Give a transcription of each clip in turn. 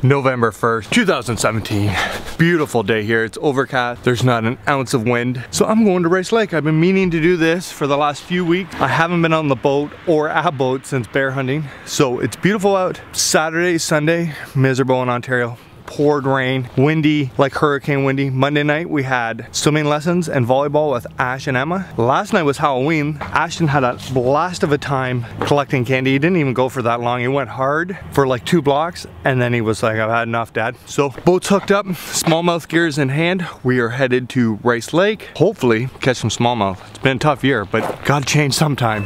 November 1st, 2017. Beautiful day here. It's overcast. There's not an ounce of wind. So I'm going to Rice Lake. I've been meaning to do this for the last few weeks. I haven't been on the boat or a boat since bear hunting. So it's beautiful out. Saturday, Sunday, miserable in Ontario. Poured rain, windy, like hurricane windy. Monday night we had swimming lessons and volleyball with Ash and Emma. Last night was Halloween. Ashton had a blast of a time collecting candy. He didn't even go for that long. He went hard for like 2 blocks and then he was like, I've had enough, Dad. So boat's hooked up, smallmouth gears in hand. We are headed to Rice Lake. Hopefully catch some smallmouth. It's been a tough year, but gotta change sometime.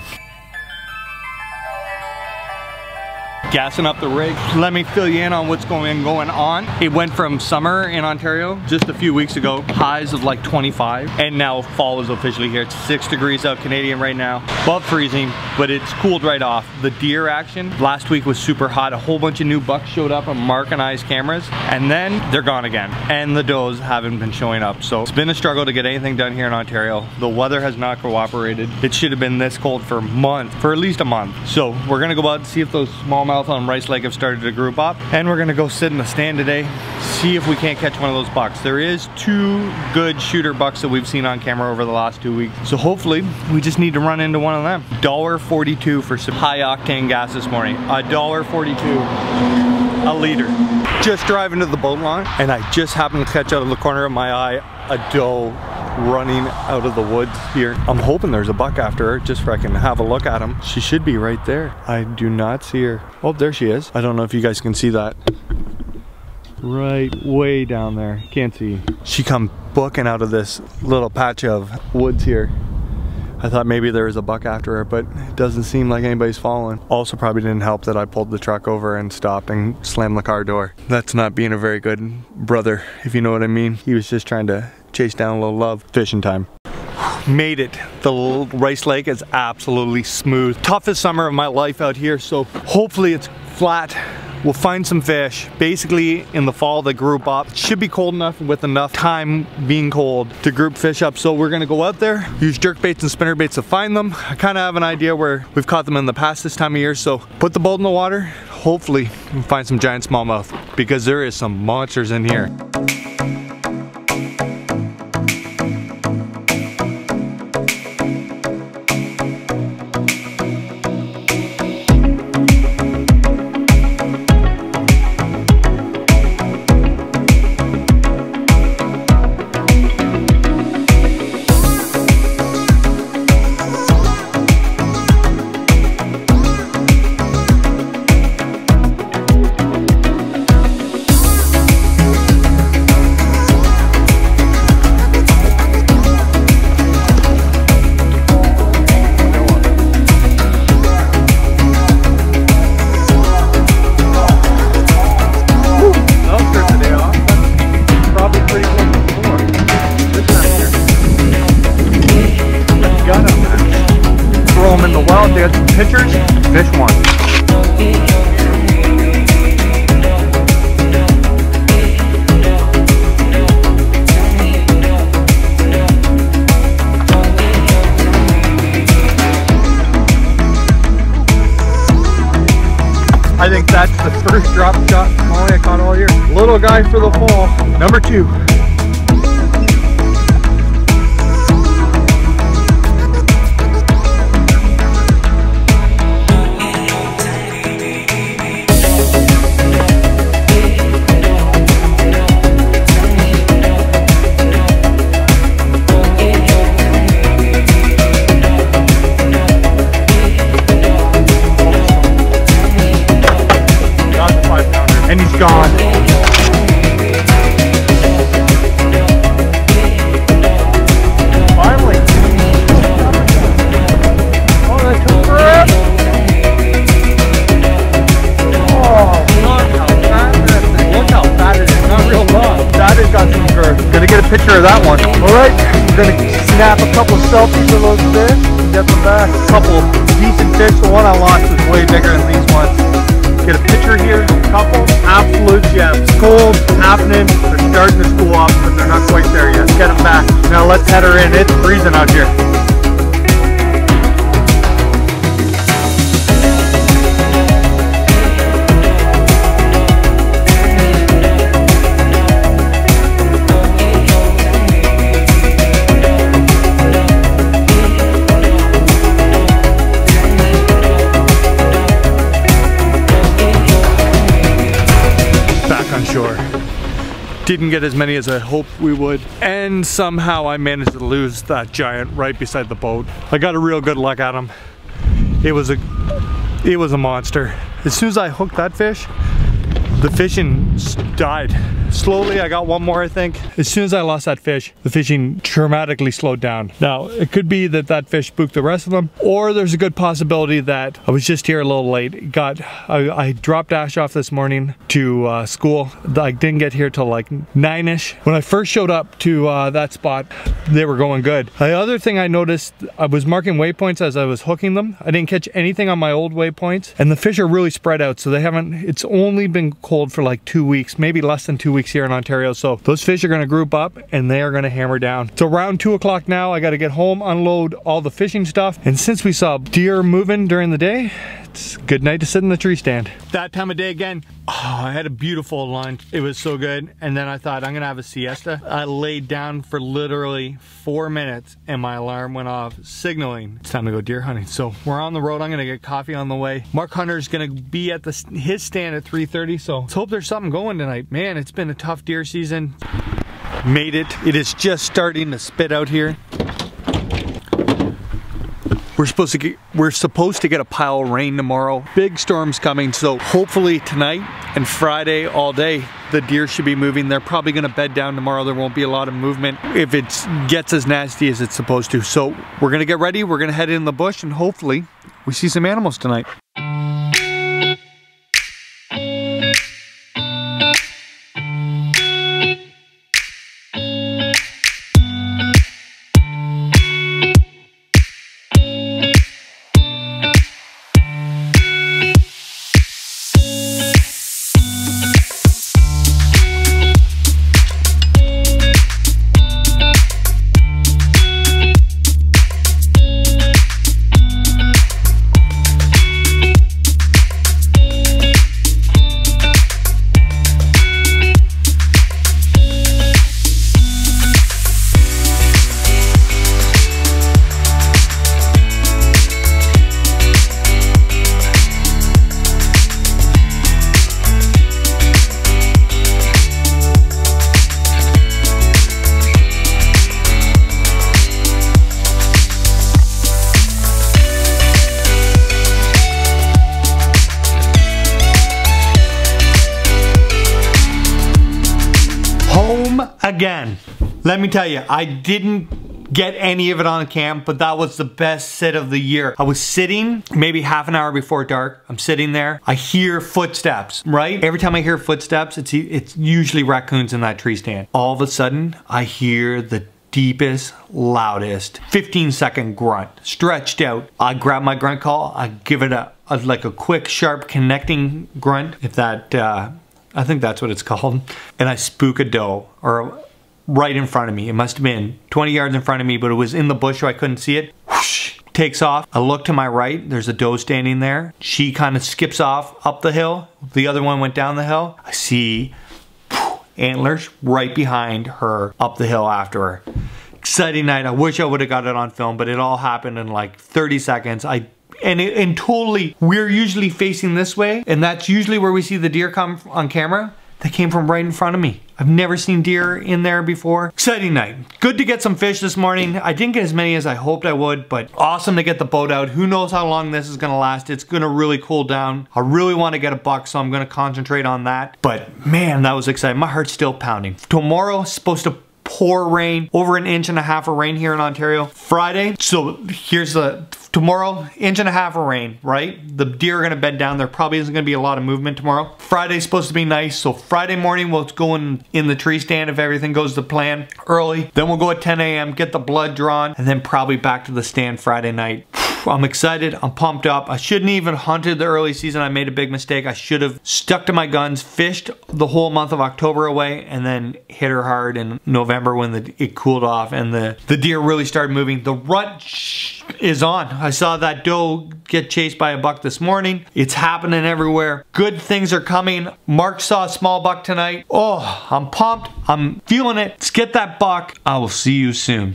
Gassing up the rig. Let me fill you in on what's going on. It went from summer in Ontario just a few weeks ago, highs of like 25, and now fall is officially here. It's 6 degrees out Canadian right now, above freezing, but it's cooled right off. The deer action last week was super hot. A whole bunch of new bucks showed up on Mark and I's cameras, and then they're gone again. And the does haven't been showing up. So it's been a struggle to get anything done here in Ontario. The weather has not cooperated. It should have been this cold for months, for at least a month. So we're gonna go out and see if those smallmouth on Rice Lake have started to group up, and we're gonna go sit in the stand today, see if we can't catch one of those bucks. There is 2 good shooter bucks that we've seen on camera over the last 2 weeks, so hopefully we just need to run into one of them. $1.42 for some high octane gas this morning. $1.42 a liter. Just driving to the boat launch, and I just happened to catch out of the corner of my eye a doe running out of the woods here. I'm hoping there's a buck after her just so I can have a look at him. She should be right there. I do not see her. Oh, there she is. I don't know if you guys can see that. Right way down there. Can't see. She come booking out of this little patch of woods here. I thought maybe there was a buck after her, but it doesn't seem like anybody's following. Also probably didn't help that I pulled the truck over and stopped and slammed the car door. That's not being a very good brother, if you know what I mean. He was just trying to chase down a little love. Fishing time. Made it. The Rice Lake is absolutely smooth. Toughest summer of my life out here, so hopefully it's flat. We'll find some fish. Basically, in the fall, they group up. It should be cold enough with enough time being cold to group fish up. So we're gonna go out there, use jerk baits and spinner baits to find them. I kind of have an idea where we've caught them in the past this time of year. So put the boat in the water. Hopefully, we can find some giant smallmouth because there is some monsters in here. They got some pictures, fish one. I think that's the first drop shot Molly I caught all year. Little guy for the fall, number 2. And he's gone. Finally. Oh, that took forever. Oh, look how fat that thing. Look how fat it is. Not real long. That has got some girth. Gonna get a picture of that one. Alright, I'm gonna snap a couple of selfies of those fish and get them back. A couple decent fish. The one I lost was way bigger than these ones. Get a picture here, couple absolute gems. Cold, happening, they're starting to school up, but they're not quite there yet. Get them back. Now let's head her in. It's freezing out here. back on shore. Didn't get as many as I hoped we would, and somehow I managed to lose that giant right beside the boat. I got a real good look at him. It was a monster. As soon as I hooked that fish, the fishing died. Slowly, I got one more, I think. As soon as I lost that fish, the fishing dramatically slowed down. Now, it could be that that fish spooked the rest of them, or there's a good possibility that I was just here a little late. I dropped Ash off this morning to school. I didn't get here till like 9-ish. When I first showed up to that spot, they were going good. The other thing I noticed, I was marking waypoints as I was hooking them. I didn't catch anything on my old waypoints, and the fish are really spread out, so it's only been cold for like 2 weeks, maybe less than 2 weeks here in Ontario. So those fish are gonna group up and they are gonna hammer down. It's around 2 o'clock now. I gotta get home, unload all the fishing stuff. And since we saw deer moving during the day, it's a good night to sit in the tree stand. That time of day again, I had a beautiful lunch. It was so good. And then I thought I'm gonna have a siesta. I laid down for literally 4 minutes and my alarm went off, signaling it's time to go deer hunting. So we're on the road. I'm gonna get coffee on the way. Mark Hunter's gonna be at his stand at 3:30. So let's hope there's something going tonight. Man, it's been a tough deer season. Made it. It is just starting to spit out here. We're supposed to get a pile of rain tomorrow. Big storms coming, so hopefully tonight and Friday all day, the deer should be moving. They're probably gonna bed down tomorrow. There won't be a lot of movement if it gets as nasty as it's supposed to. So we're gonna get ready, we're gonna head in the bush, and hopefully we see some animals tonight. Again, let me tell you, I didn't get any of it on cam, but that was the best sit of the year. I was sitting maybe half an hour before dark. I'm sitting there. I hear footsteps, right? Every time I hear footsteps, it's usually raccoons in that tree stand. All of a sudden, I hear the deepest, loudest 15-second grunt, stretched out. I grab my grunt call. I give it like a quick, sharp connecting grunt, if that, I think that's what it's called. And I spook a doe, or right in front of me. It must have been 20 yards in front of me, but it was in the bush so I couldn't see it. Whoosh, takes off. I look to my right, there's a doe standing there. She kind of skips off up the hill. The other one went down the hill. I see antlers right behind her up the hill after her. Exciting night. I wish I would have got it on film, but it all happened in like 30 seconds. And totally, we're usually facing this way, and that's usually where we see the deer come on camera. They came from right in front of me. I've never seen deer in there before. Exciting night. Good to get some fish this morning. I didn't get as many as I hoped I would, but awesome to get the boat out. Who knows how long this is gonna last. It's gonna really cool down. I really want to get a buck, so I'm gonna concentrate on that. But man, that was exciting. My heart's still pounding. Tomorrow is supposed to pour rain, over 1.5 inches of rain here in Ontario. Friday, so here's tomorrow, 1.5 inches of rain, right? The deer are gonna bed down. There probably isn't gonna be a lot of movement tomorrow. Friday's supposed to be nice, so Friday morning we'll go in the tree stand if everything goes to plan early. Then we'll go at 10 a.m., get the blood drawn, and then probably back to the stand Friday night. I'm excited, I'm pumped up. I shouldn't even hunted the early season. I made a big mistake. I should have stuck to my guns, fished the whole month of October away, and then hit her hard in November when it cooled off and the deer really started moving. The rut is on. I saw that doe get chased by a buck this morning. It's happening everywhere. Good things are coming. Mark saw a small buck tonight. Oh, I'm pumped. I'm feeling it. Let's get that buck. I will see you soon.